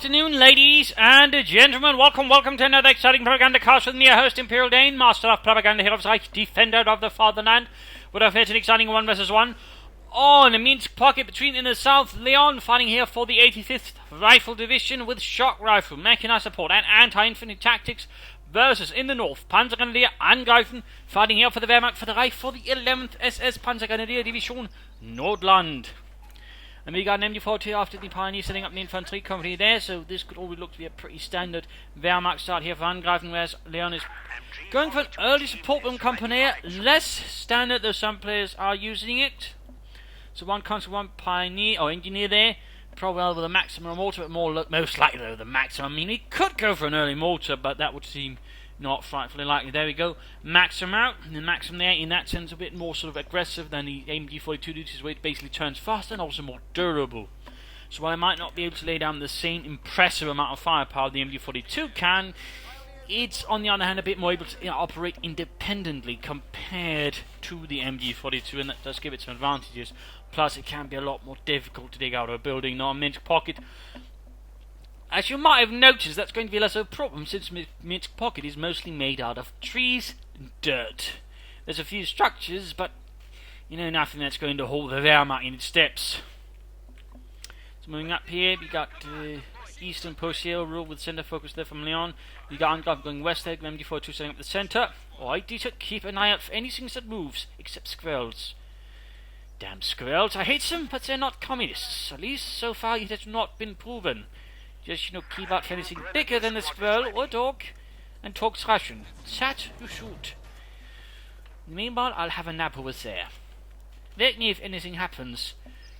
afternoon, ladies and gentlemen. Welcome to another exciting Propagandacast with me, your host, Imperial Dane, Master of Propaganda, Hero of Reich, Defender of the Fatherland. We're off here to an exciting 1 vs 1 on a Minsk pocket between in the south, Leon, fighting here for the 85th Rifle Division with shock rifle, mechanized support, and anti-infantry tactics, versus in the north, Panzergrenadier Angreifen, fighting here for the Wehrmacht for the Reich for the 11th SS Panzergrenadier Division Nordland. And we got an MG40 after the Pioneer setting up the infantry company there, so this could always look to be a pretty standard Wehrmacht start here for Angreifen, whereas Leon is going for an early support from Company, less standard though some players are using it. So one console, one Pioneer, or Engineer there, probably with a maximum mortar, but most likely though the maximum. I mean, he could go for an early mortar, but that would seem not frightfully likely. There we go, Maxim out, and the Maxim there in that sense a bit more sort of aggressive than the AMG-42 duties, where it basically turns faster and also more durable. So while I might not be able to lay down the same impressive amount of firepower the MG-42 can, it's on the other hand a bit more able to operate independently compared to the MG-42, and that does give it some advantages. Plus it can be a lot more difficult to dig out of a building, not a Minsk pocket. As you might have noticed, that's going to be less of a problem since Minsk pocket is mostly made out of trees and dirt. There's a few structures, but nothing that's going to hold the Wehrmacht in its steps. So moving up here, we got eastern push here, rule with center focus there from Leon. We got Angreifen going west there, MG42 setting up the center. Alright, D-Tuck, keep an eye out for anything that moves, except squirrels. Damn squirrels, I hate them, but they're not communists. At least so far it has not been proven. Just, keep out for anything bigger than a squirrel or a dog, and talks Russian. That you shoot. Meanwhile, I'll have a nap over there. Let me if anything happens.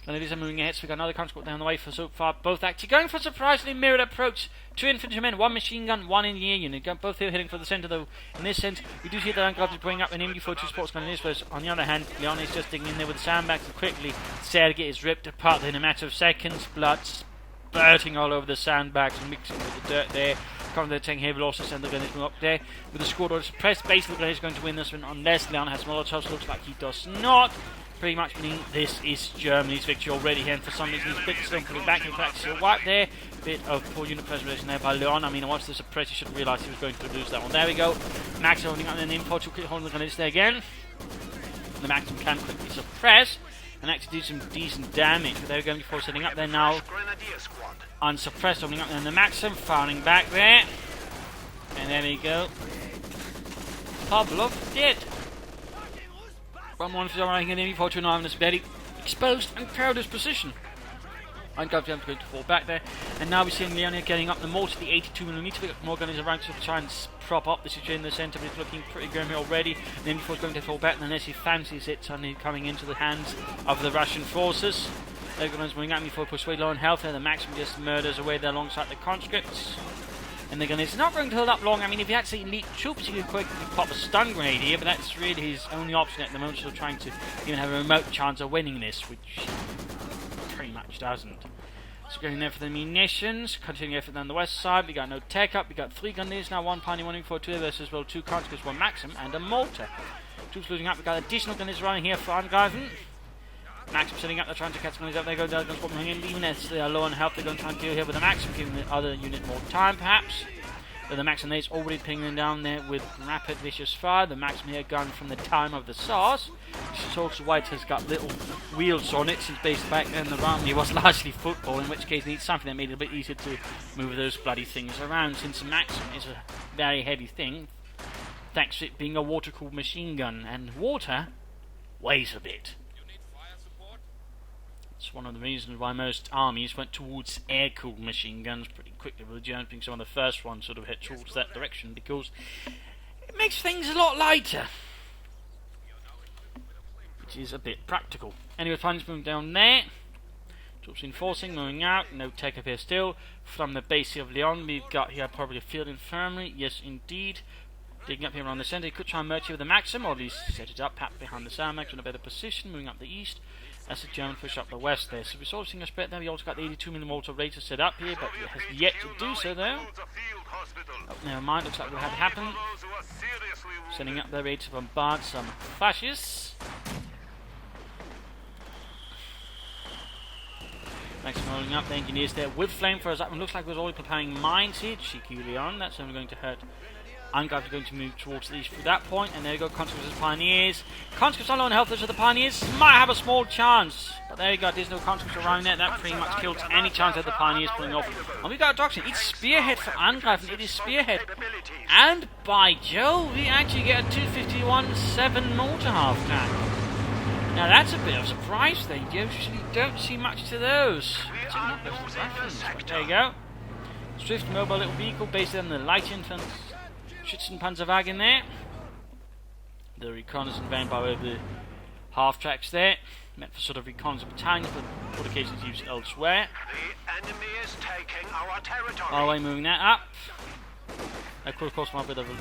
Grenadiers are moving ahead, so we got another conscript down the way for so far. Both actually going for a surprisingly mirrored approach. 2 infantrymen, 1 machine gun, 1 engineer unit. Both here heading for the centre, though. In this sense, we do see that Angreifen is bringing up an MG-42 sports grenadiers, whereas on the other hand, Leon is just digging in there with the sandbags and quickly. Sergei is ripped apart in a matter of seconds. Blood spurting all over the sandbags and mixing with the dirt there. Currently they're taking heavy losses and the grenadiers up there. With the squad order suppressed, basically the grenadiers going to win this one unless Leon has Molotovs. Looks like he does not. Pretty much meaning this is Germany's victory already here, and for some reason he's still putting back in practice. A wipe there, bit of poor unit preservation there by Leon. I mean, once the suppress, he should have realised he was going to lose that one. There we go. Maxim holding up, and then the info to holding the grenadiers there again. The Maxim can quickly suppress and actually do some decent damage. But there we go, before setting up there now. Unsuppressed, holding up, and then the Maxim firing back there. And there we go. Pavlov dead. 1-1 for the ranking enemy, 4-2-9 in this very exposed and crowded position. Angreifen going to fall back there, and now we're seeing Leon getting up the mortar, the 82mm. We got more gunners around to try and prop up the situation in the centre, but it's looking pretty grim here already. And then before it's going to fall back, unless he fancies it suddenly coming into the hands of the Russian forces. Everyone's moving out before push way low on health there. The Maxim just murders away there alongside the conscripts. And the grenades not going to hold up long. I mean, if he had some elite troops, he could quickly pop a stun grenade here, but that's really his only option at the moment, so trying to even have a remote chance of winning this, which he pretty much doesn't. So going there for the munitions, continuing effort down the west side. We got no tech up, we got 3 grenadiers now, 1 Pioneer, 1 MG-42 versus well 2 conscripts, 1 Maxim, and a mortar. Troops losing up, we got additional grenadiers running here for Angreifen. Maxim setting up, they're trying to catch grenadiers up, there go, they're going to swap in, even as they are low on health, they're going to try and deal here with the Maxim, giving the other unit more time perhaps. But the Maxim is already pinging them down there with rapid vicious fire. The Maxim here gun from the time of the SARS. This is also why it has got little wheels on it, since based back then the army was largely football, in which case it needs something that made it a bit easier to move those bloody things around, since the Maxim is a very heavy thing, thanks to it being a water-cooled machine gun, and water weighs a bit. It's one of the reasons why most armies went towards air-cooled machine guns pretty quickly, with the Germans being some of the first ones sort of head towards that direction, because it makes things a lot lighter, which is a bit practical. Anyway, finally moving down there. Troops enforcing, moving out, no take up here still. From the base of Leon, we've got here probably a field infirmary, yes indeed. Digging up here around the centre, he could try and merge here with the Maxim, or at least set it up, perhaps behind the sandbags in a better position, moving up the east. That's the German push up the west there. So we're sort of seeing a spread there. We also got the 82mm mortar Raider set up here, but it has yet to do so though. Oh, never mind, looks like we'll have it happen. Sending up their raid to bombard some fascists. Maximum rolling up, the engineers there with flamethrowers. That one looks like it was already preparing mines here. Cheeky Leon, that's only going to hurt. Angreifen going to move towards these through that point, and there you go, Conscripts as Pioneers. Conscripts are low on health, so the Pioneers might have a small chance. But there you go, there's no Conscripts around there. That pretty much kills any chance of the Pioneers pulling off. And we got a Doctrine. It's Spearhead for Angreifen. It is Spearhead. And by Jove, we actually get a 251-7 mortar half-track. Now that's a bit of a surprise thing. You usually don't see much to those. There you go. Swift mobile little vehicle based on the light infantry. Schützenpanzerwagen there. The reconnaissance van by way of the half tracks there. Meant for sort of reconnaissance battalions, but for occasions used elsewhere. The enemy is taking our territory. By the way, moving that up. Of course, my bit of a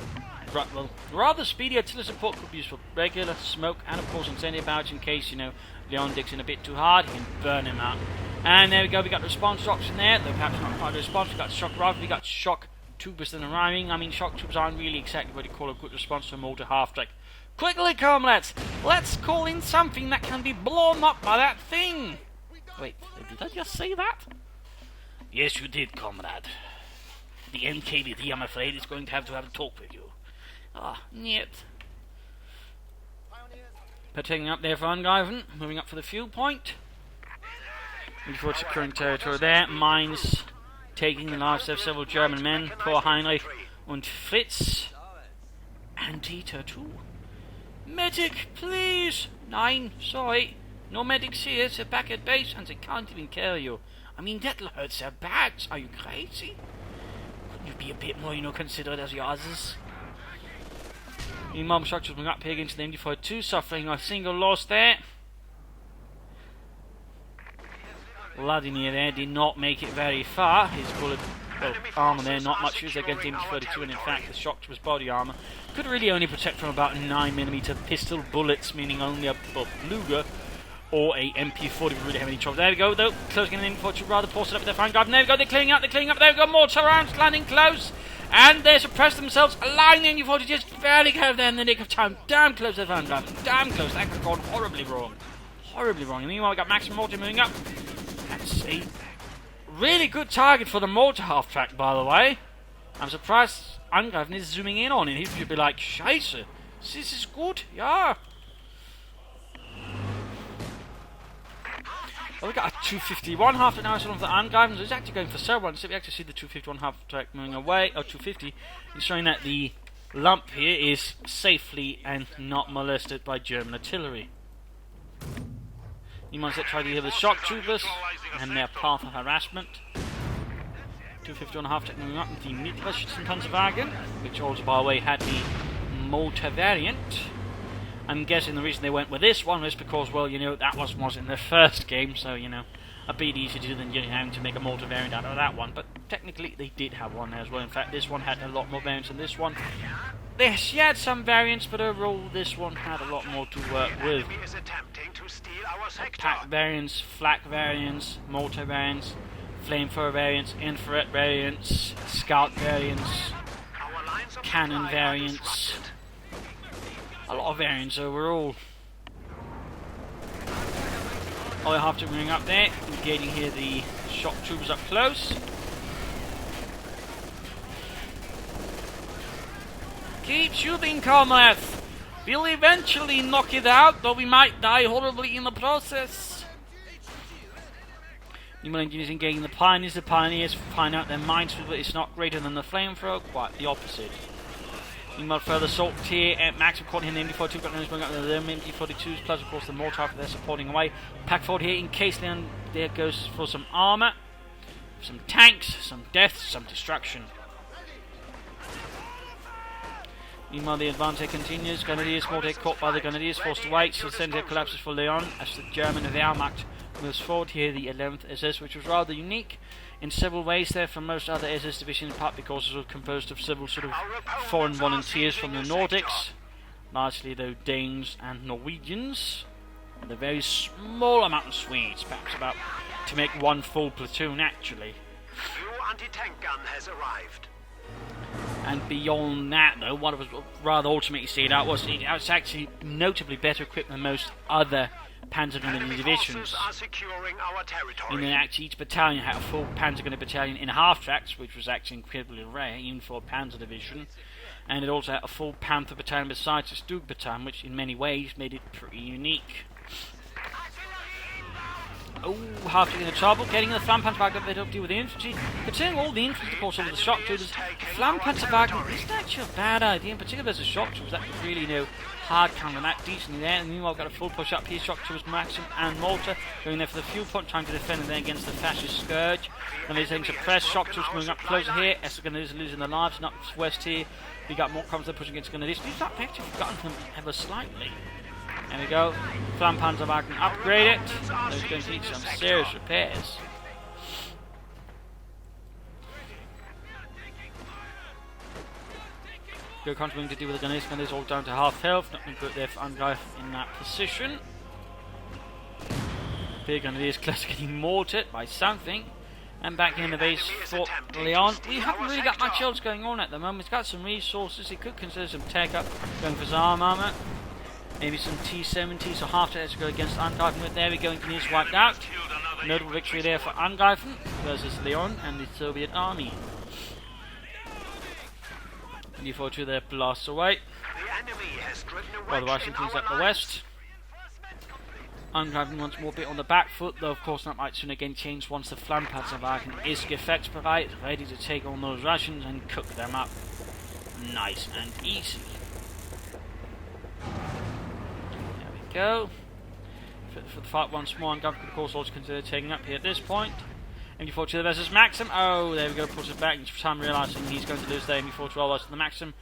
rather speedy artillery support could be used for regular smoke and of course incendiary barrage in case, you know, Leon digs in a bit too hard, he can burn him out. And there we go, we got the response drops in there, though perhaps not quite the response. We got shock rifle, we got shock troopers and arriving. I mean, shock troopers aren't really exactly what you call a good response to a mortar half-track. Quickly, comrades, let's call in something that can be blown up by that thing. Wait, did I just say that? Yes, you did, comrade. The NKVD, I'm afraid, is going to have a talk with you. Ah, niet. Taking up there for Angreifen, moving up for the fuel point. Looking forward to securing territory there. Mines taking the lives of several German men. Poor Heinrich and Fritz. And Dieter too. Medic, please! Nein, sorry. No medics here, they're back at base and they can't even carry you. I mean, that'll hurt their backs. Are you crazy? Couldn't you be a bit more, you know, considerate as your others? Meanwhile, structures moving up here against the MD-42, suffering a single loss there. Vladimir there did not make it very far. His bullet armour there, not much use against the MD-42, and in fact the shock to his body armour could really only protect from about 9mm pistol bullets, meaning only a Luger or a MP40 would really have any trouble. There we go, though, closing in the MD-42, rather posted up with their fine guard. There we go, they're clearing up, there we go, mortar rounds landing close. And they suppress themselves, allowing the MD-40 just barely go there in the nick of time. Damn close to the fan drive. Damn close. That could have gone horribly wrong. Horribly wrong. And meanwhile, we got maximum mortar moving up. That's a really good target for the mortar half-track, by the way. I'm surprised Angreifen is zooming in on it. He should be like, Scheiße, this is good, yeah. Well, we got a 251 half an hour on the Angreifen, so it's actually going for several. So we actually see the 251 half track moving away, or 250, ensuring that the lump here is safely and not molested by German artillery. You might try to hear the shock troopers and their path of harassment. 251 half track moving up with the Mittlere Schützenpanzerwagen, which also, by the way, had the mortar variant. I'm guessing the reason they went with this one was because, well, you know, that was in their first game, so, you know, a bit easier to do than having to make a mortar variant out of that one. But technically, they did have one there as well. In fact, this one had a lot more variants than this one. She had some variants, but overall, this one had a lot more to work with. Attack variants, flak variants, mortar variants, flamethrower variants, infrared variants, scout variants, cannon variants. A lot of variants overall. I have to bring up there, engaging here the shock troopers up close. Keep shooting, comrades! We'll eventually knock it out, though we might die horribly in the process. Meanwhile, engineers engaging the Pioneers. The Pioneers find out their minesweeper is not greater than the flamethrower, quite the opposite. Meanwhile, further assault here at maximum caught here in the MD-42, got going up the MD-42s, plus of course the mortar they're supporting away. Pack forward here in case there goes for some armour, some tanks, some death, some destruction. Meanwhile, the advance here continues. Grenadiers, mortar caught by the Grenadiers, forced away, so the centre collapses for Leon as the German Wehrmacht moves forward here, the 11th SS, which was rather unique in several ways there from most other SS divisions, in part because it was composed of several sort of foreign volunteers from the Nordics, largely though Danes and Norwegians, and a very small amount of Swedes, perhaps about to make one full platoon actually. New anti-tank gun has arrived. And beyond that, though, what was rather ultimately seen out was it was actually notably better equipped than most other Panzergrenadier divisions. Are securing our territory. And then actually each battalion had a full Panzergrenadier battalion in half-tracks, which was actually incredibly rare, even for a Panzer division. And it also had a full Panther battalion besides the Stug battalion, which in many ways made it pretty unique. Oh, half in the trouble, getting the Flampanzerwagen they don't deal with the infantry. Considering all the infantry, of course, over the shock troopers, Flampanzerwagen isn't actually a bad idea, in particular as a shock troopers that could really, hard counter that decently there. And meanwhile, we've got a full push up here, shock troopers, Maxim and Malta, going there for the fuel point, trying to defend them against the fascist scourge. And they're saying suppressed, shock troopers moving up closer here, Esseganese losing their lives, and up west here. We got more comms they're pushing against Grenadiers. We've actually forgotten them ever slightly. There we go. Flampanzerwagen upgrade it. Those going to need some serious repairs. Go continuing to deal with the Grenadiers. Grenadiers all down to half health. Not going to put their Angreifen in that position. Big Grenadiers close to getting mortared by something. And back in the base for Leon. We haven't really got much else going on at the moment. It's got some resources. He could consider some tech up. Going for his armor. Maybe some T-70, so half to go against Angreifen. But there we go, Engineers wiped out. Notable victory there for Angreifen versus Leon and the Soviet army. And you to their blasts away. While the Russian team's up the west. Angreifen once more a bit on the back foot, though of course that might soon again change once the Flampanzerwagen is gefechtsbereit, ready to take on those Russians and cook them up nice and easy. Go for the fight once more, and Gov could of course also consider taking up here at this point. MD42 versus Maxim. Oh, there we go, puts it back, and time realising he's going to lose there. MD42 versus the Maxim,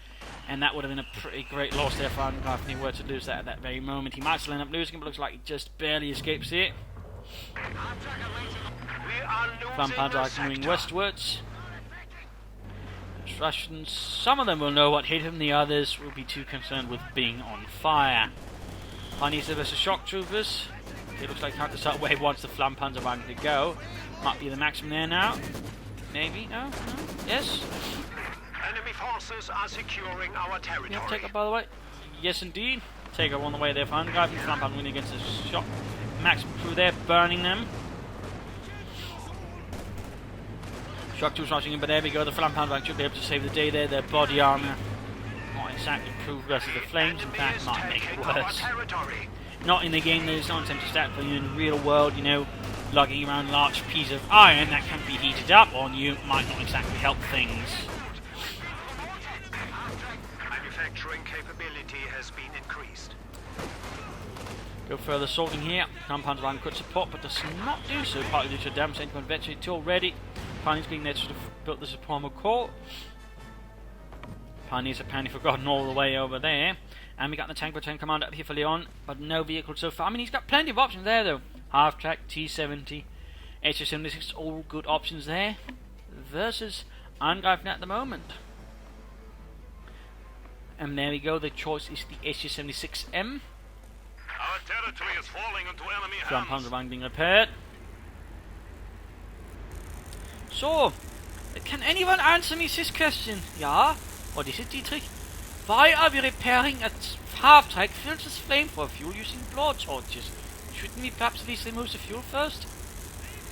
and that would have been a pretty great loss there for Angreifen if he were to lose that at that very moment. He might still end up losing, but looks like he just barely escapes it. Flampanzerwagen moving westwards. Those Russians, some of them will know what hit him, the others will be too concerned with being on fire. Pioneers versus shock troopers. It looks like time to start where he wants the Flampanzerwagen to go. Might be the Maxim there now. Maybe? No? Yes? Enemy forces are securing our territory. Yeah, take up by the way. Yes indeed. Take up on the way there for Angreifen. Flampanzer winning against the shock. Maxim crew there burning them. Shock troopers rushing in, but there we go. The Flampanzerwagen should be able to save the day there. Their body armour not exactly improved versus the flames, in fact might make it worse. Not in the game, there's no incentive stat for you in the real world, lugging around a large piece of iron that can be heated up on you might not exactly help things. Manufacturing capability has been increased. Go further sorting here. Flampanzerwagen could support, but does not do so, partly due to damage taken from veteran already. Pioneers being there to sort of built the Supremo Corps. Pioneers apparently forgotten all the way over there. And we got the tank battalion commander up here for Leon, but no vehicle so far. I mean, he's got plenty of options there though. Half-track, T-70, HS-76, all good options there. Versus Angreifen at the moment. And there we go, the choice is the HS-76M. Our territory is falling into enemy hands. Flampanzerwagen being repaired. So, can anyone answer me this question? Yeah? What is it, Dietrich? Why are we repairing a half-track filled with flamethrower fuel using blowtorches? Shouldn't we perhaps at least remove the fuel first?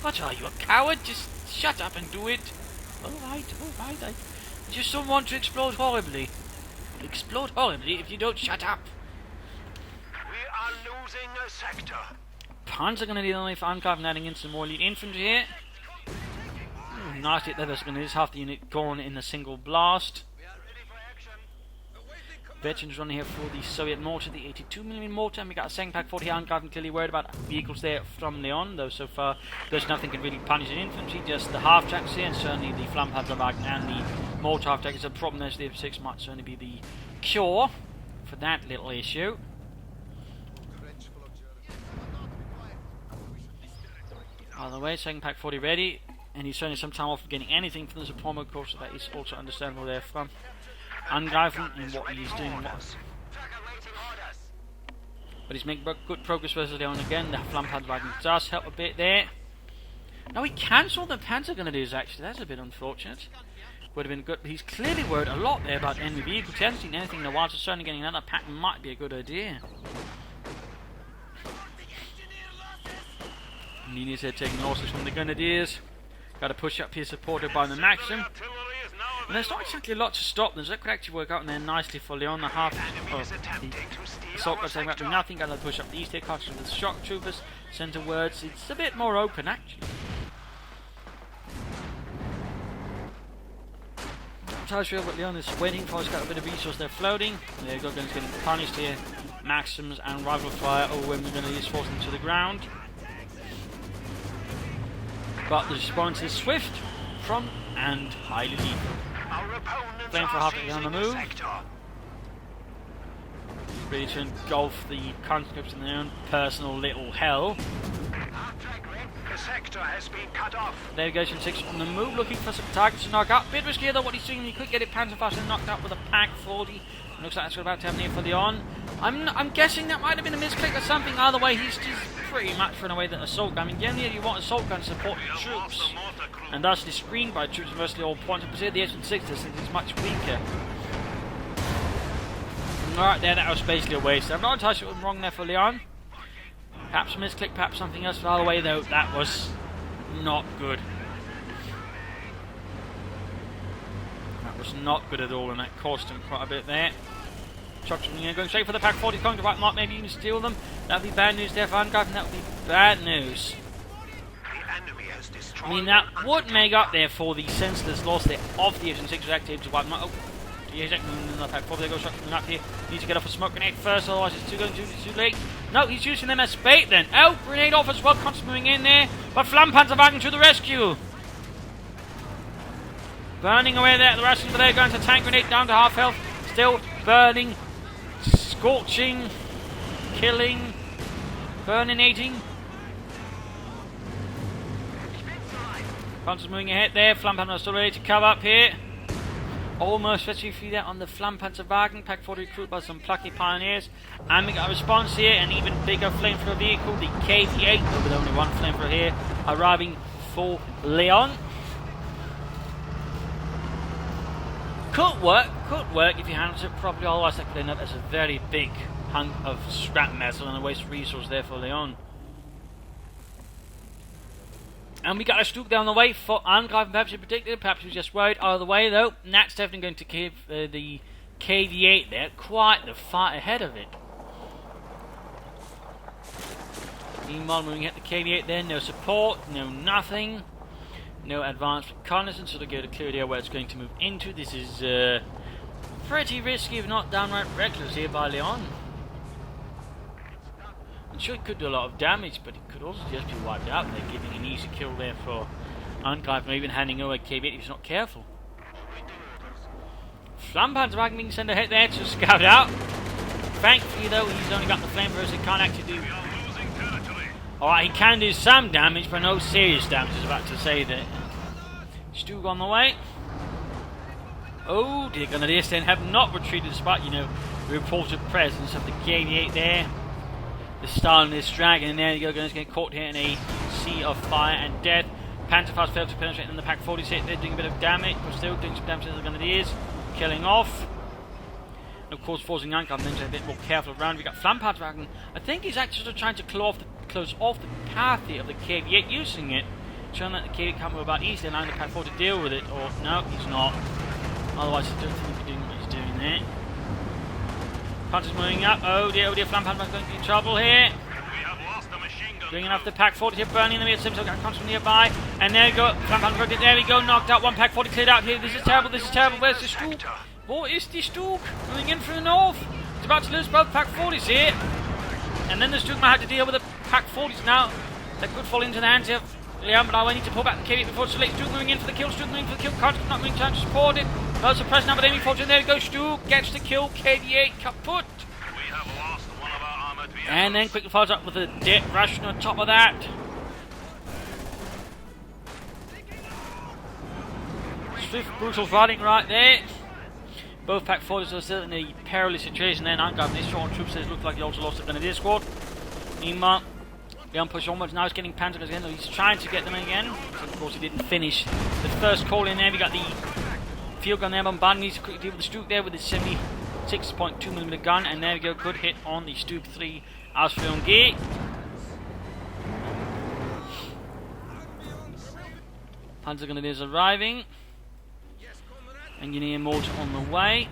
What are you, a coward? Just shut up and do it. Alright. I just don't want to explode horribly. Explode horribly if you don't shut up. We are losing a sector. Panzer gonna need only for Angreifen adding in some more elite infantry here. Nice hit there, there's gonna lose half the unit gone in a single blast. Veterans running here for the Soviet mortar, the 82mm mortar, and we got a second pack 40 Angreifen, clearly worried about vehicles there from Leon, though so far there's nothing can really punish the infantry, just the half-tracks here, and certainly the Flampanzerwagen and the mortar half-track is a problem. There's the F6 might certainly be the cure for that little issue. By the way, second pack 40 ready, and he's certainly some time off getting anything from the Supremo Corps, so that is also understandable there from Angreifen and what he's doing. But he's making good progress versus Leon again. The Flampanzerwagen does help a bit there. Now he cancelled the Panzergrenadiers actually, that's a bit unfortunate. Would have been good, but he's clearly worried a lot there about enemy vehicles. He hasn't seen anything in a while, so certainly getting another pack might be a good idea. Nina's here taking losses from the Grenadiers. Got to push up here, supported by the Maxim. And there's not exactly a lot to stop them, so that could actually work out in there nicely for Leon. The half of the assault guns saying doing nothing. Got to push up the east coast with the shock troopers. Centre words. It's a bit more open actually. Sure what Leon is waiting for. He's got a bit of resource there floating. There you go, guns getting punished here. Maxims and rifle fire when we're going to use forcing to the ground. But the response is swift, prompt, and highly lethal. Flame for half on the move. Ready to engulf the conscripts in their own personal little hell. The sector has been cut off. There he goes from 6 on the move, looking for some targets to knock out. Bit riskier though what he's doing. He could get it Panzerfaust and knocked out with a Pack 40. Looks like that's what about to happen here for Leon. I'm guessing that might have been a misclick or something. Either way, he's just pretty much throwing away the assault gun. I mean, generally you want assault gun to support the troops, and thus the screened by troops mostly all points. But here the S16 since it's much weaker. Alright, there, that was basically a waste. I'm not entirely sure what went wrong there for Leon. Perhaps a misclick, perhaps something else. But either way, though, that was not good. That was not good at all, and that cost him quite a bit there. Chucks going straight for the Pack 40, going to right mark, maybe even steal them. That would be bad news there for Angreifen. That would be bad news. I mean, that would make up there for the senseless loss there of the F-16 was activated to wipe them out. Oh, he's acting in the Pack 40. There goes shotgun up here. Needs to get off a smoke grenade first, otherwise it's too late. No, he's using them as bait then. Oh, grenade off as well, constantly moving in there. But Flampanzerwagen to the rescue. Burning away there, the Russians, but they're going to tank grenade down to half health. Still burning, scorching, killing, burninating. Panzer's moving ahead there. Flampanzer still ready to cover up here. Almost rescue through that on the Flampanzerwagen. Pack 40 recruited by some plucky pioneers. And we got a response here, an even bigger flamethrower vehicle, the KV-8, with only one flamethrower here, arriving for Leon. Could work if you handled it properly, otherwise that could end up as a very big hunk of scrap metal and a waste of resource there for Leon. And we got a Stuke down the way for Angreifen, perhaps in particular, perhaps we're just worried. Either way though, that's definitely going to give the KV-8 there quite the fight ahead of it. Meanwhile, moving at the KV-8 there, no support, no nothing. No advanced reconnaissance, so to get a clear idea where it's going to move into. This is pretty risky, if not downright reckless here by Leon. I'm sure it could do a lot of damage, but it could also just be wiped out. They're giving an easy kill there for Angreifen, or even handing over KV-8 if he's not careful. Flampanzerwagen being sent ahead there to scout out. Thankfully though, he's only got the flamethrowers, he can't actually do... Alright, he can do some damage, but no serious damage, I was about to say that. Stuke on the way. Oh, the Grenadiers then have not retreated despite, the reported presence of the KV-8 there. The Stalinist dragon, and there you go, going to get caught here in a sea of fire and death. Panzerfaust failed to penetrate, and the Pack 40 hit. They're doing a bit of damage, but still doing some damage to the Grenadiers. Killing off. And of course, forcing Angreifen then to be a bit more careful around. We got Flampanzerwagen. I think he's actually trying to close off the path here of the KV-8, using it, showing that the KV-8 can't move about easily, allowing the Pack 4 to deal with it. Or no, he's not. Otherwise, I don't think he'd be doing what he's doing there. Panzer's moving up. Oh dear, Flampanzerwagen's going to be in trouble here. Bringing up the Pack 40 here, burning them here. Sims got constant nearby. And there we go. Flampanzerwagen, there we go. Knocked out. One Pack 40 cleared out here. This is terrible. This is terrible. Where's the Stuke? What is the Stuke? Moving in from the north. He's about to lose both Pack 40s here. And then the Stuke might have to deal with the Pack 40s now. That could fall into the hands of Leon, but I need to pull back the KV before it's too late. Stuke moving in for the kill. Stuke moving for the kill. Constant not moving time to support it. No suppress now, but aiming fortune. There we go. Stuke gets the kill. KV-8 kaput. And then quickly follows up with a dead Russian on top of that. Swift, brutal fighting right there. Both Pack 40s are still in a perilous situation there. Angreifen is short on troops, so it looks like he also lost the Grenadier squad. Meanwhile, Leon push onwards. Now he's getting Panzers again. He's trying to get them again. So of course, he didn't finish the first call in there. We got the field gun there bombarding. Needs to quickly deal with the Stuke there with his 76.2mm gun. And there we go. Good hit on the Stuke 3 Ausführung G. Panzergrenadiers arriving. Engineer mortar on the way.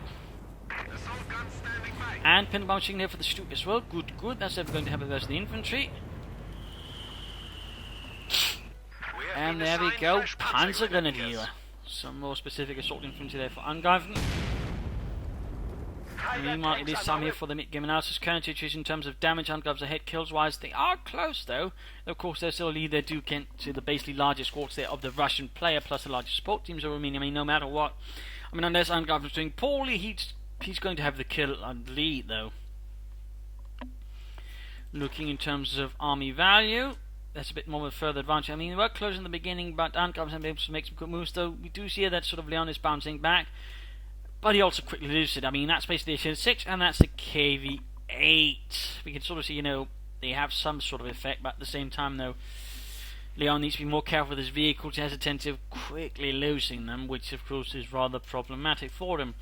And pin bomb here for the Stuke as well. Good, good. That's never going to happen versus the infantry. And there we go. Panzergrenadier. Some more specific assault infantry there for Angreifen. Meanwhile, it is time here for the mid-game analysis. Current situation in terms of damage, Angreifen's ahead kills-wise. They are close, though. Of course, they're still a lead. They do get to the basically largest squads there of the Russian player, plus the largest support teams of Romania. I mean, no matter what. I mean, unless Angreifen's doing poorly, he's going to have the kill and lead, though. Looking in terms of army value, that's a bit more of a further advantage. I mean, they were close in the beginning, but Angreifen has been able to make some good moves, though. We do see that sort of Leon is bouncing back. But he also quickly loses it. I mean, that's basically the HN6, and that's the KV8. We can sort of see, you know, they have some sort of effect, but at the same time, though, Leon needs to be more careful with his vehicles. He has a tendency of quickly losing them, which, of course, is rather problematic for him.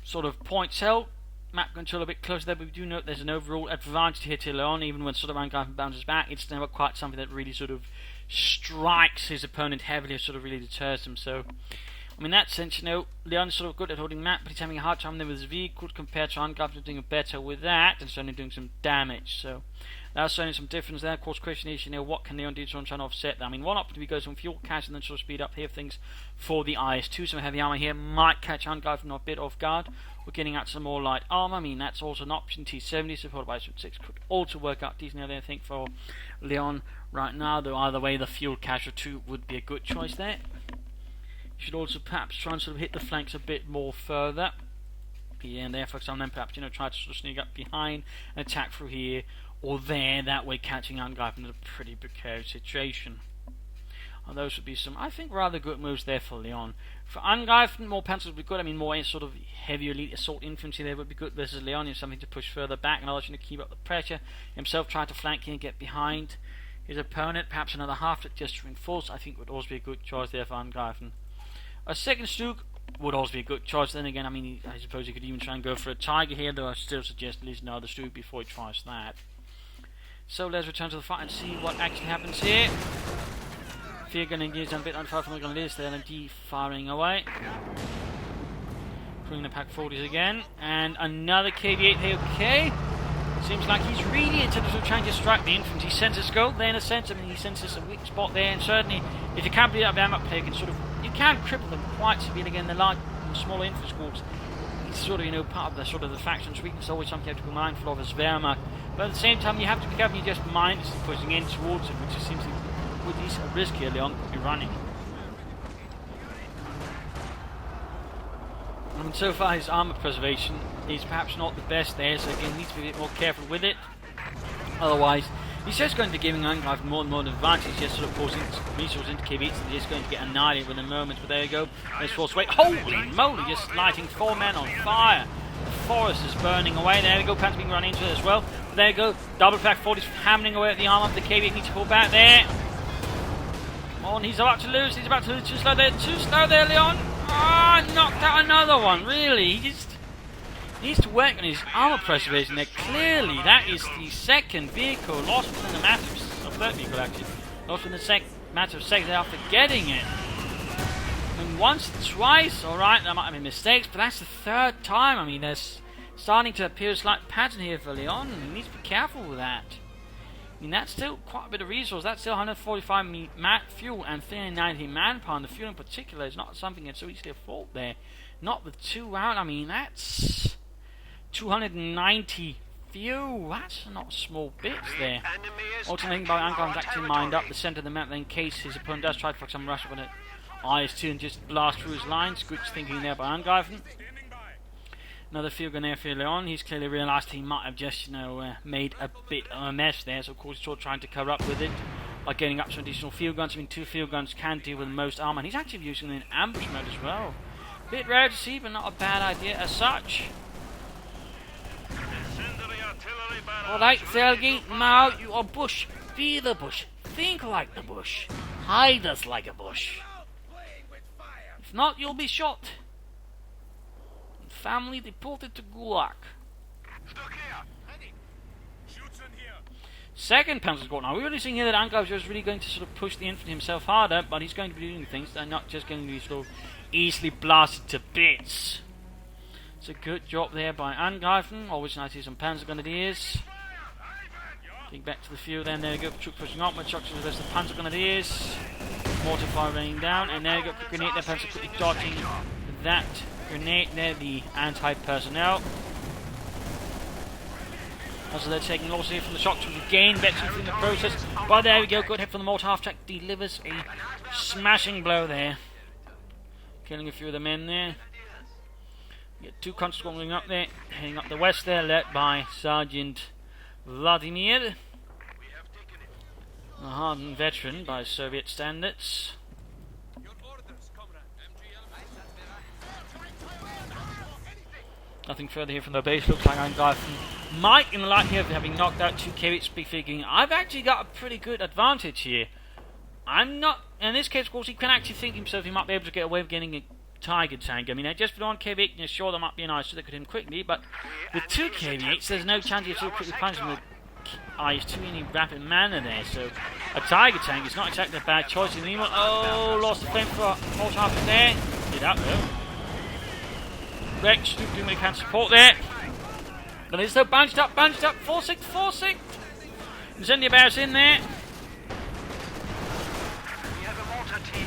Sort of points held, map control a bit closer there, but we do note there's an overall advantage here to Leon, even when sort of Angreifen bounces back. It's never quite something that really sort of strikes his opponent heavily, or sort of really deters him, so... I mean, in that sense, you know, Leon is sort of good at holding map, but he's having a hard time there with his vehicle compared to Angreifen doing better with that, and certainly doing some damage. So that's certainly some difference there. Of course, question is, you know, what can Leon do to try and offset that? I mean, one option goes on fuel cash and then sort of speed up here things for the IS-2. Some heavy armor here might catch Angreifen a bit off guard. We're getting out some more light armor. I mean, that's also an option. T-70 supported by S-6 could also work out decently, I think, for Leon right now. Though either way, the fuel cache or 2 would be a good choice there. Should also perhaps try and sort of hit the flanks a bit more further. Here and there, for example, then perhaps, you know, try to sort of sneak up behind and attack through here or there, that way catching Angreifen in a pretty precarious situation. And those would be some, I think, rather good moves there for Leon. For Angreifen, more panzers would be good. I mean, more sort of heavy elite assault infantry there would be good versus Leon. He has something to push further back and allows him to keep up the pressure. Himself try to flank here and get behind his opponent. Perhaps another half that just to reinforce, I think, would also be a good choice there for Angreifen. A second Stuke would also be a good choice. Then again, I mean, I suppose he could even try and go for a Tiger here, though I still suggest at least another Stuke before he tries that. So let's return to the fight and see what actually happens here. Fear gun engaged and a bit unfire from the Grenadiers. The LMG firing away. Pulling the Pack 40s again. And another KV8 here, okay. Seems like he's really into sort of trying to strike the infantry. He sends a scope there in a sense. I mean, he senses a weak spot there, and certainly if you can't beat up the ammo player, you can cripple them quite severely. Again, the large and smaller infantry squads, it's sort of, you know, part of the sort of the faction's weakness. Always something you have to be mindful of as Wehrmacht. But at the same time, you have to be careful. You just mindlessly pushing in towards it, which seems to with these risk here, Leon could be running. I mean, so far his armor preservation is perhaps not the best there, so again, needs to be a bit more careful with it. Otherwise, he's just going to be giving Angreifen more and more advantage, just sort of forcing resources into KV8, so they're just going to get annihilated within moments. But there you go, let's force away. Holy moly, just lighting 4 men on fire. The forest is burning away. There we go, Pan's being run into it as well. But there you go, double Pack 40s hammering away at the armor. The KV8 needs to pull back there. Come on, he's about to lose. He's about to lose. Too slow there, Leon. Ah, knocked out another one. Really, he just needs to work on his armor preservation there. Clearly, that is the second vehicle lost within the matter of third vehicle actually lost within the matter of seconds after getting it. And once, twice, all right, there might have been mistakes, but that's the third time. I mean, there's starting to appear a slight pattern here for Leon. He needs to be careful with that. I mean, that's still quite a bit of resource. That's still 145 fuel and 390 manpower. And the fuel in particular is not something that's so easily afford there. Not with 2 out. I mean, that's 290 fuel. That's not small bits there. Also, thinking about Angreifen's actually mined up the centre of the map, then in case his opponent does try to fuck some rush up on it. IS-2 and just blast through his lines. Good thinking there by Angreifen. Another field gun there for Leon. He's clearly realised he might have just, you know, made a bit of a mess there. So of course he's sort of trying to cover up with it by getting up some additional field guns. I mean, 2 field guns can deal with most armour. And he's actually using it in ambush mode as well. Bit rare to see, but not a bad idea as such. Alright, Sergei, now you are bush. Be the bush. Think like the bush. Hide us like a bush. If not, you'll be shot. Family deported to Gulag. Second Panzer Squad. Now we're really seeing here that Angreifen is really going to sort of push the infantry himself harder, but he's going to be doing things that are not just going to be sort of easily blasted to bits. It's a good job there by Angreifen. Always nice to see some Panzer Grenadiers. Getting back to the field, then there we go. Troops pushing up. Instructions of the Panzer Grenadiers. Mortar fire raining down, and there we go. Quick grenade. Then Panzer quickly dodging that grenade there. The anti-personnel. Also, they're taking losses here from the shock troops again, betting in the process. But there we go, good hit from the mortar half track, delivers a smashing blow there. Killing a few of the men there. We get two conscripts going up there, heading up the west there, led by Sergeant Vladimir. A hardened veteran by Soviet standards. Nothing further here from the base. Looks like Angreifen might, in the likelihood of having knocked out 2 KVs, be figuring I've actually got a pretty good advantage here. I'm not, in this case, of course, he can actually think himself he might be able to get away with getting a Tiger tank. I mean, just with 1 KV8, you're sure there might be an IS-2 that could hit him quickly, but with 2 KV8s, there's no chance you sort of quickly punch him with IS-2 in any rapid manner there. So, a Tiger tank is not exactly a bad choice in the meanwhile. Oh, lost the flame for Mortar half there. Did that though. Rex doing what he can support there. But it's still bunched up, 4-6. Incendiary barrels in there.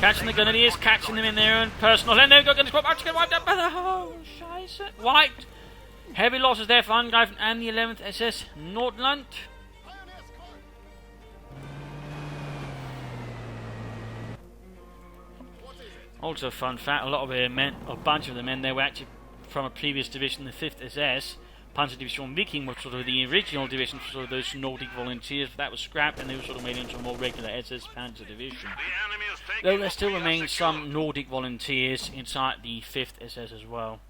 Catching the Grenadiers, catching them in their own personal. And they've got Gunner Squad, actually get wiped out by the. Oh, scheiße. Wiped. Heavy losses there for Angreifen and the 11th SS Nordland. Also, fun fact, a bunch of the men there were actually from a previous division, the 5th SS. Panzer Division Viking was sort of the original division for sort of those Nordic volunteers, but that was scrapped and they were sort of made into a more regular SS Panzer Division. Though there still remain some Nordic volunteers inside the 5th SS as well.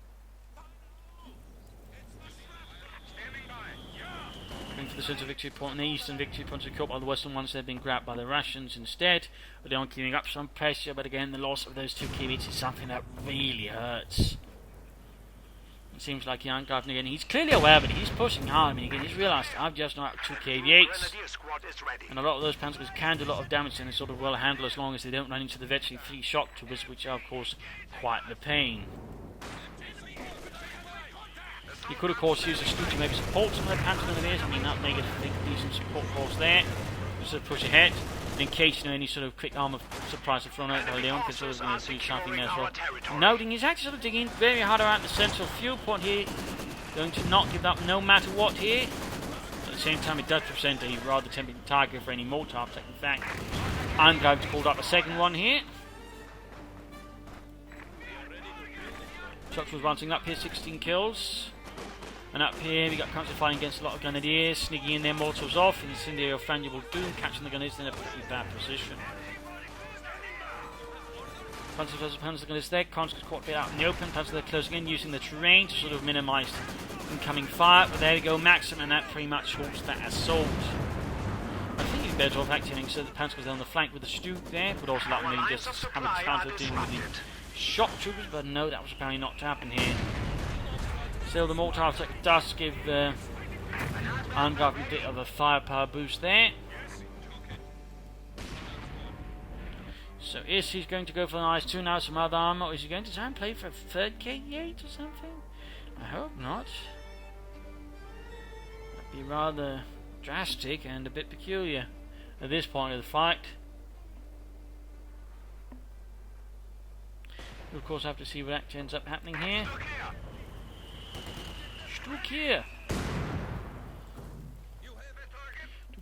Going for the central victory point, and the eastern victory points are caught by the western ones. They've been grabbed by the Russians instead, but they are keeping up some pressure. But again, the loss of those 2 KVs is something that really hurts. It seems like Angreifen again, he's clearly aware of it, he's pushing hard. I mean, again, he's realised I've just knocked out 2 KV8s, and a lot of those panzers can do a lot of damage and they're sort of well handled as long as they don't run into the virtually 3 shock troopers, which are, of course, quite the pain. You could, of course, use a Stu to maybe support some of the panzer grenadiers. I mean, that may get a decent support force there, just to push ahead. In case any sort of quick arm of surprise are thrown out by Leon, because sort of going to do something there as well. Noting he's actually sort of digging very hard around the central fuel point here, going to not give up no matter what here. At the same time, it does present a rather tempting target for any mortar attack. In fact, Angreifen called up a second one here. Trucks was bouncing up here, 16 kills. And up here we got constantly fighting against a lot of Grenadiers, sneaking in their mortars off, and Incendiary Frangible Doom catching the Grenadiers in a pretty bad position. Panzer versus Panzer Grenadiers there, Conscripts quite a bit out in the open, Panzer they're closing in, using the terrain to sort of minimise incoming fire, but there we go, Maxim, and that pretty much halts that assault. I think he's better off acting so the Panzer goes down the flank with the Stu there, but also that one really just have a chance of dealing with the shock troopers, but no, that was apparently not to happen here. Still, the mortar attack does give Angreifen a bit of a firepower boost there. So is he going to go for an IS-2 now, some other armor, or is he going to try and play for a 3rd KV8 or something? I hope not. That'd be rather drastic and a bit peculiar at this point of the fight. We'll of course have to see what actually ends up happening here. Look here.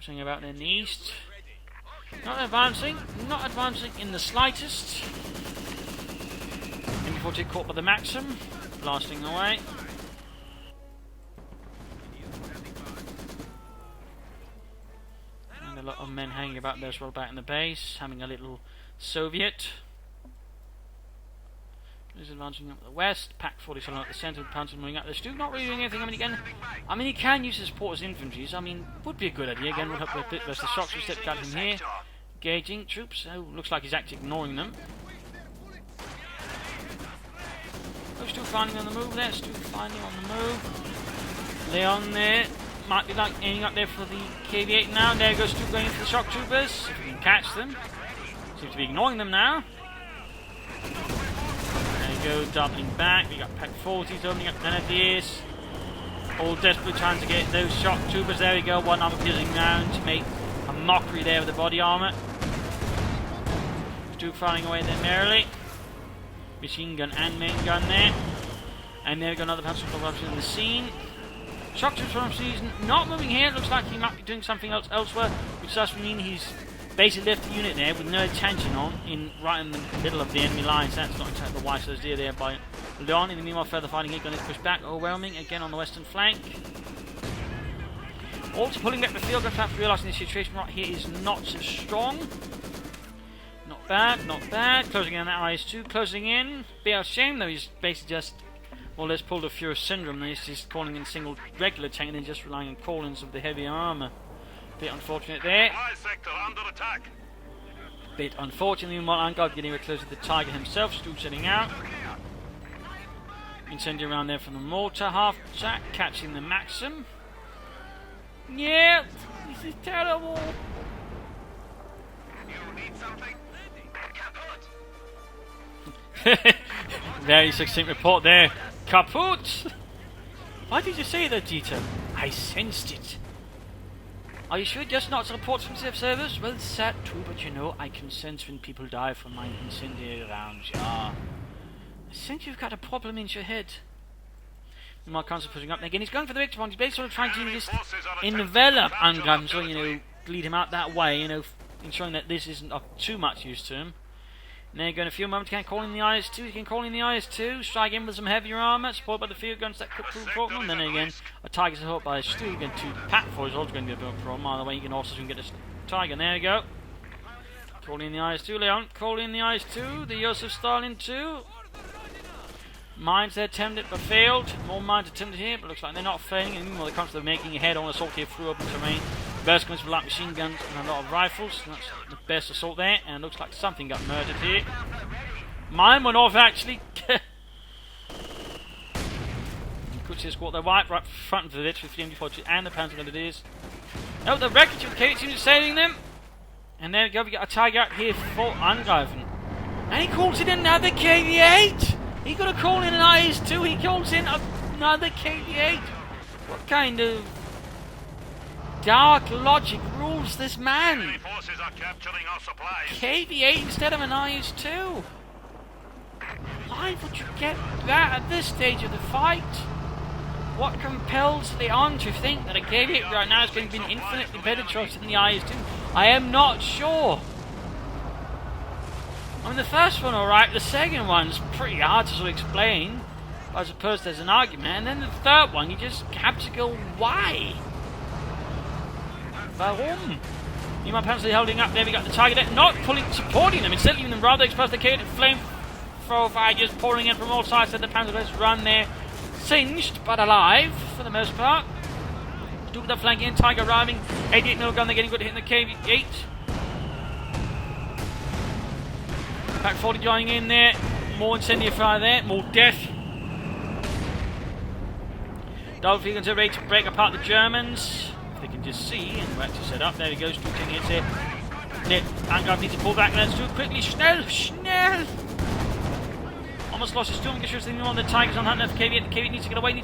Something about in the east. Not advancing in the slightest. M40 caught by the Maxim, blasting away. And a lot of men hanging about there as well back in the base, having a little Soviet. He's advancing up the west, Pack 47 at the centre, Panzer moving up. They're still not really doing anything. I mean, he can use his support as infantry. I mean, would be a good idea. Again, we'll have a bit versus the shocks. We step got him here. Engaging troops. Oh, looks like he's actually ignoring them. Oh, still finding on the move there. Still finding on the move. Leon there. might be like aiming up there for the KV-8 now. And there goes Stu going for the shock troopers. If we can catch them. Seems to be ignoring them now. There you go, doubling back. We got Pack 40s opening up grenadiers. All desperately trying to get those shock troopers. There we go, one armor piercing round to make a mockery there of the body armor. Stu firing away there merrily. Machine gun and main gun there. And there we go, another panzer corruption in the scene. Shock troops from season not moving here. It looks like he might be doing something else elsewhere, which does mean he's basically left the unit there with no attention on, right in the middle of the enemy lines. That's not exactly the wise idea there by Leon. In the meanwhile, further fighting here going to push back, overwhelming again on the western flank. Also pulling back the field, after realising the situation right here is not so strong. Not bad, not bad. Closing in on that IS-2, closing in. Bit of a shame though, he's basically just more or less pulled a Fuhrer syndrome. He's just calling in single regular tank and then just relying on call-ins of the heavy armour. Bit unfortunate there. Sector under attack. Bit unfortunately, meanwhile, Angard getting close to the Tiger himself, Stu setting out. Incendiary around there from the mortar, half attack, catching the Maxim. Yeah, this is terrible. You need something? Very succinct report there. Kaput! Why did you say that, Dieter? I sensed it. Are you sure just not reports from safe service? Well, it's sad too, but you know, I can sense when people die from my incendiary rounds, yeah. I think you've got a problem in your head. Meanwhile, Council pushing up there again. He's going for the victim point. He's basically trying to just envelop Angreifen, so, you know, lead him out that way, you know, ensuring that this isn't of too much use to him. And then in a few moments, can call in the IS-2. He can call in the IS-2, strike in with some heavier armour, supported by the field guns that could prove important. And then again, a Tiger support by Stu. Again, 2 Pack 4 is also going to be a bit of a problem. Either way, you can also get a Tiger. And there we go. Call in the IS-2, Leon. Call in the IS-2. The Joseph Stalin 2. Mines they attempted but failed. More mines attempted here, but looks like they're not failing. And meanwhile, they come to the making a head-on assault here through open terrain. Burst guns with light machine guns and a lot of rifles. That's the best assault there. And it looks like something got murdered here. Mine went off actually. Could see a squad there right front of it with the MG42 and the Panzer Grenadiers. Oh, the wreckage of the KV seems to be saving them. And there we go, we got a Tiger out here for Angreifen. And he calls in another KV-8! He got a call in an IS-2, he calls in another KV-8! What kind of dark logic rules this man? Enemy forces are capturing our supplies. KV-8 instead of an IS-2? Why would you get that at this stage of the fight? What compels Leon to think that a KV-8 right now is going to be an infinitely better choice than the IS-2? I am not sure. I mean, the first one alright, the second one's pretty hard to sort of explain. I suppose there's an argument. And then the third one, you just have to go, why? Warum? You might potentially holding up there, we got the target, not supporting them, instead leaving them rather exposed to the flame fire just pouring in from all sides. So the Panzer Grenadiers run there, singed but alive for the most part. Do with the flank in, Tiger arriving, 88mm gun, they're getting good hit in the KV-8. Pack 40 joining in there, more incendiary fire there, more death. Double field guns are ready to break apart the Germans. They can just see, and we're actually set up. There he goes, shooting hits here. Angreifen needs to pull back, let's do it quickly. Schnell! Schnell! Almost lost his storm because the on the Tigers on that left. The KV needs to get away,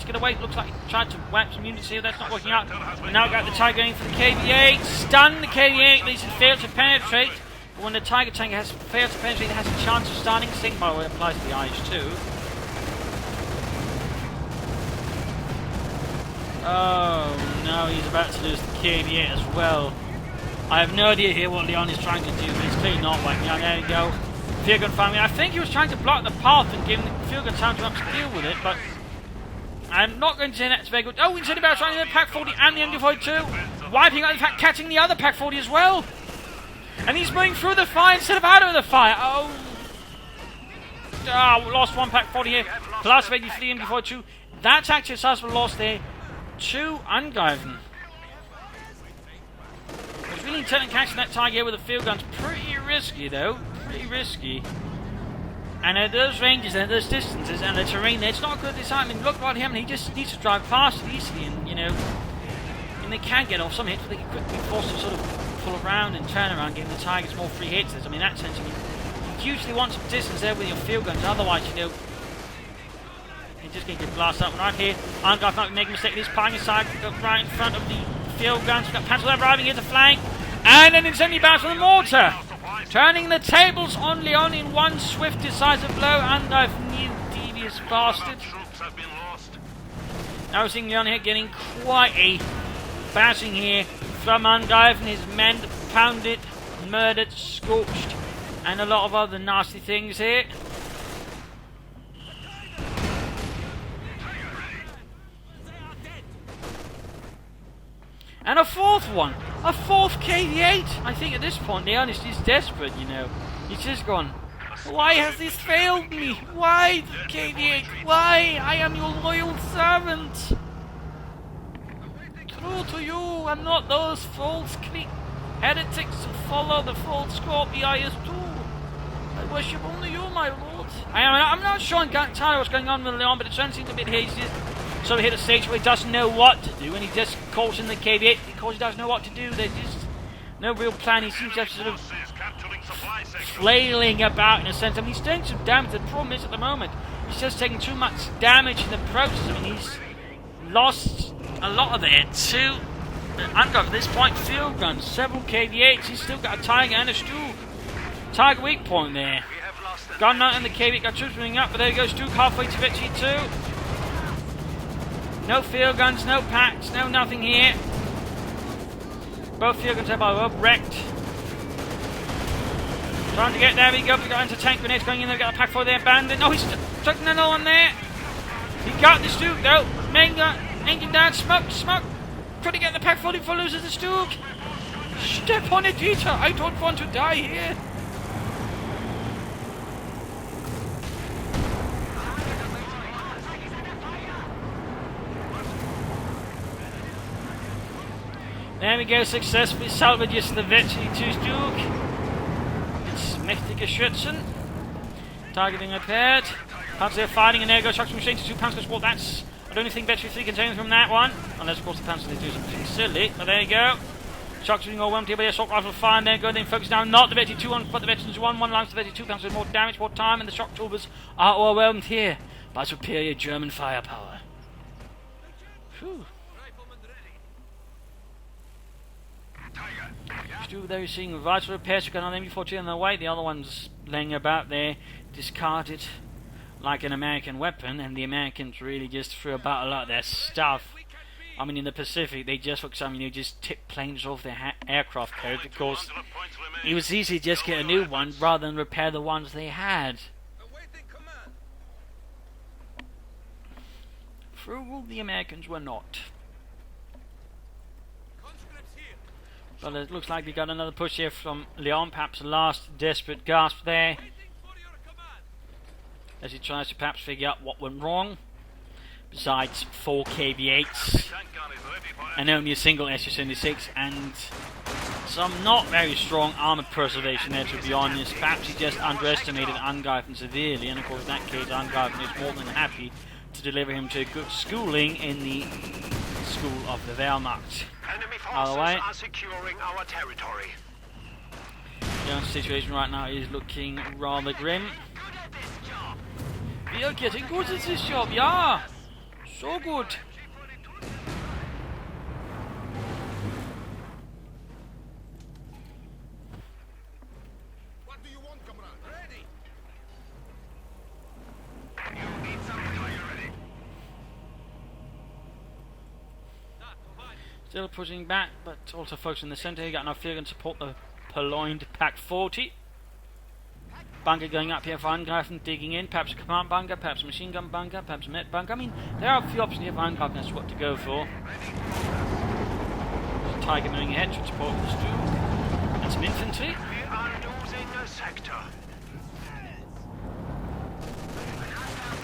Looks like he tried to whack some units here, that's not working out. We now got the Tiger going for the KV-8. Stun the KV-8, at least it failed to penetrate. But when the Tiger tank has failed to penetrate, it has a chance of starting. Same, by the way, applies to the IS-2. Oh no, he's about to lose the KV-8 as well. I have no idea here what Leon is trying to do, but he's clearly not whacking out. There we go. Field gun firing. I think he was trying to block the path and give the field gun time to actually deal with it, but I'm not going to say that's very good. Oh, instead of trying to hit the Pack 40 and the MG42, wiping out, in fact, catching the other Pack 40 as well. And he's moving through the fire instead of out of the fire. Oh, lost one Pack 40 here. Plus 83 MG42. That's actually a sizable loss there to Angreifen. It's really intent on catching that Tiger with the field guns. Pretty risky though. Pretty risky. And at those ranges and those distances and the terrain there, it's not good this time. I mean, look what him. He just needs to drive past it easily and, you know, mean, they can get off some hits, but they can quickly be forced to sort of pull around and turn around, giving the Tigers more free hits. I mean, in that sense, I mean, you usually want some distance there with your field guns, otherwise, you know, you're just going to get blasted up. And right here, Angreifen not making a mistake. He's playing his side right in front of the field guns. We've got Panzer arriving here to flank. And an incendiary bounce from the mortar. Turning the tables on Leon in one swift, decisive blow. Angreifen, you devious bastard. Now we're seeing Leon here getting quite a bashing here from Angreifen. His men pounded, murdered, scorched, and a lot of other nasty things here. And a fourth one! A fourth KV-8! I think at this point, Leon is just desperate, you know. He's just gone, why has this failed me? Why, KV-8? Why? I am your loyal servant! True to you, and not those false heretics who follow the false Scorpions too. I worship only you, my lord. I'm not sure entirely what's going on with Leon, but it certainly seems a bit hazy. So he hit a stage where he doesn't know what to do, and he just calls in the KV-8 because he doesn't know what to do. There's just no real plan. He seems to have sort of flailing about in a sense. I mean, he's doing some damage. The problem is at the moment, he's just taking too much damage in the process. I mean, he's lost a lot of it to Angreifen at this point. Field guns, several KV-8s. He's still got a Tiger and a Stug. Tiger weak point there. Gun out in the KV-8, got troops moving up, but there goes Stug halfway to victory too. No field guns, no packs, no nothing here. Both field guns are wrecked. Trying to get there, we go. We got anti-tank grenades going in there. We got a pack for the abandoned. No, he's chucking another one there. He got the Stug though. Main gun, engine down, smoke. Trying to get the pack full before loses the Stug. Step on it, Peter. I don't want to die here. There we go, successfully salvages the victory to Stug. It's mächtige Schützen. Targeting repaired. Panzer fighting, and there goes Shock Machine to 2 Panzer Squad. That's, I don't think Victory 3 can from that one. Unless, of course, the Panzer they do something silly. But there you go. Shock Machine all empty, but the assault rifle fire, and there go. Then focus down, not the Victory 2 on, but the Veterans 1. One lands the Victory 2 Panzer with more damage, more time, and the shock troopers are overwhelmed here by superior German firepower. Whew. Stug there is seeing vital repairs. We've got another MB-14 on the way. The other one's laying about there, discarded like an American weapon, and the Americans really just threw about a lot of their stuff. I mean, in the Pacific, they just, for example, just tip planes off their aircraft carriers because it was easy to just get a new one rather than repair the ones they had. Frugal the Americans were not. But it looks like we got another push here from Leon, perhaps last desperate gasp there, as he tries to perhaps figure out what went wrong, besides 4 KV-8s, and only a single SU-76, and some not very strong armoured preservation there, to be honest. Perhaps he just underestimated Angreifen severely, and of course in that case Angreifen is more than happy to deliver him to a good schooling in the school of the Wehrmacht. Enemy forces are securing our territory. The situation right now is looking rather grim. We are getting good at this job, yeah! So good! What do you want, comrade? Ready! You need something, are you ready? Still pushing back, but also focusing in the centre. You got enough field to support the purloined Pack 40. Bunker going up here for Angreifen, digging in. Perhaps a command bunker, perhaps a machine gun bunker, perhaps a met bunker. I mean, there are a few options here for Angreifen as to what to go for. Tiger moving ahead to support the Stug. And some infantry. We are losing a sector.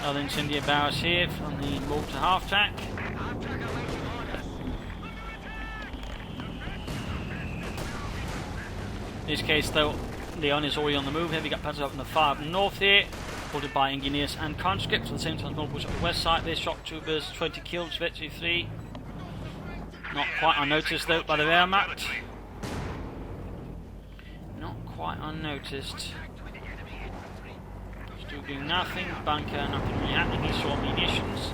Another incendiary barrels here from the mortar half-track. In this case, though, Leon is already on the move here. We got Panzers up in the far up north here, supported by engineers and conscripts. At the same time, small push up the west side. There's shock troopers, 20 kills, Victory 3. Not quite unnoticed though by the Wehrmacht. Not quite unnoticed. Still doing nothing. Bunker, nothing really happening. He's short munitions.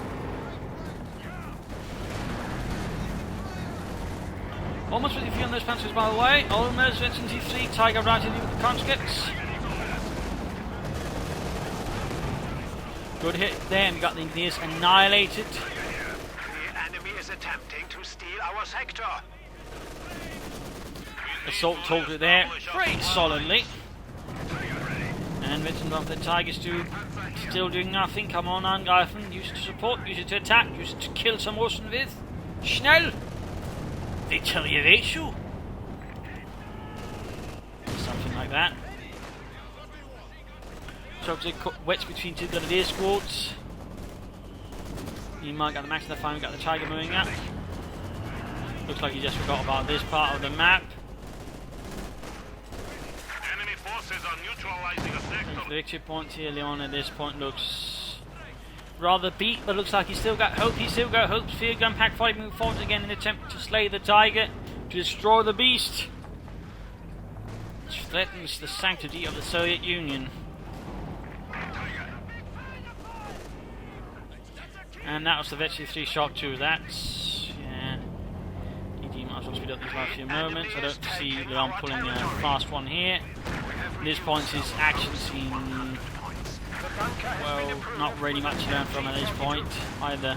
Almost with a few on those panzers by the way. Almost T3, Tiger right in with the conscripts. Good hit there, and we got the Engineers annihilated. The enemy is attempting to steal our sector. Assault talked it there very solidly. And Vincent off the Tigers still doing nothing. Come on, Angreifen. Use it to support, use it to attack, use it to kill some Russen with. Schnell! They tell you they shoot. Something like that. So it's wedged between two Grenadier squads. You might get the max of the fire, we got the Tiger moving up. Looks like you just forgot about this part of the map. Enemy forces are neutralizing a sector. The victory point here, Leon at this point looks rather beat, but looks like he's still got hope. He's still got hope. Field gun pack 5 moving forward again in an attempt to slay the Tiger, to destroy the beast, which threatens the sanctity of the Soviet Union. And that was the Vetchi 3 Shock 2. That's, yeah. ED might as well speed up these last few moments. I don't see Leon pulling a fast one here. At this point, his action scene, well, not really much to learn from at this point either.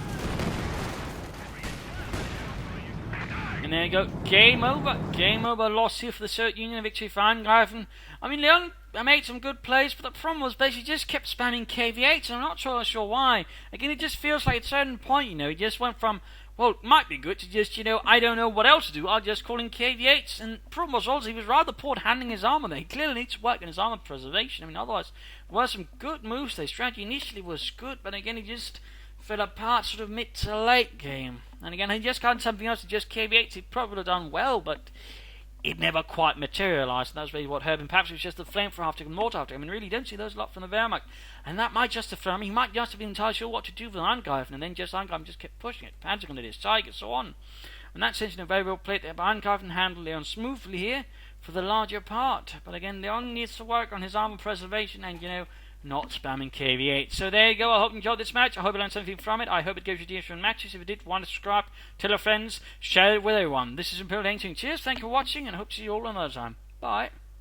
And there you go. Game over. Game over. Loss here for the Soviet Union. Victory for Angreifen. I mean, Leon made some good plays, but the problem was basically just kept spamming KV8, and I'm not sure why. Again, it just feels like at a certain point, you know, he just went from, well, it might be good to just, you know, I don't know what else to do, I'll just call in KV8s. And the problem was also he was rather poor at handling his armour there. He clearly needs to work on his armour preservation. I mean, otherwise, there were some good moves there. Strategy initially was good, but again, he just fell apart sort of mid to late game. And again, he just got something else to just KV8s. He probably would have done well, but it never quite materialised, and that's really what hurt him. Perhaps it was just the flamethrower after him, mortar after him. I mean, really, don't see those a lot from the Wehrmacht. And that might justify, I mean, he might just have been entirely sure what to do with Angreifen, and then just Angreifen just kept pushing it. Panzer Grenadiers, Tiger, so on. In that sense, a very well played there by Angreifen, handled Leon smoothly here for the larger part. But again, Leon needs to work on his armour preservation and, you know, not spamming KV8. So there you go. I hope you enjoyed this match. I hope you learned something from it. I hope it gives you ideas for matches. If you did, want to subscribe, tell your friends, share it with everyone. This is Imperial Dane saying cheers, thank you for watching, and I hope to see you all another time. Bye.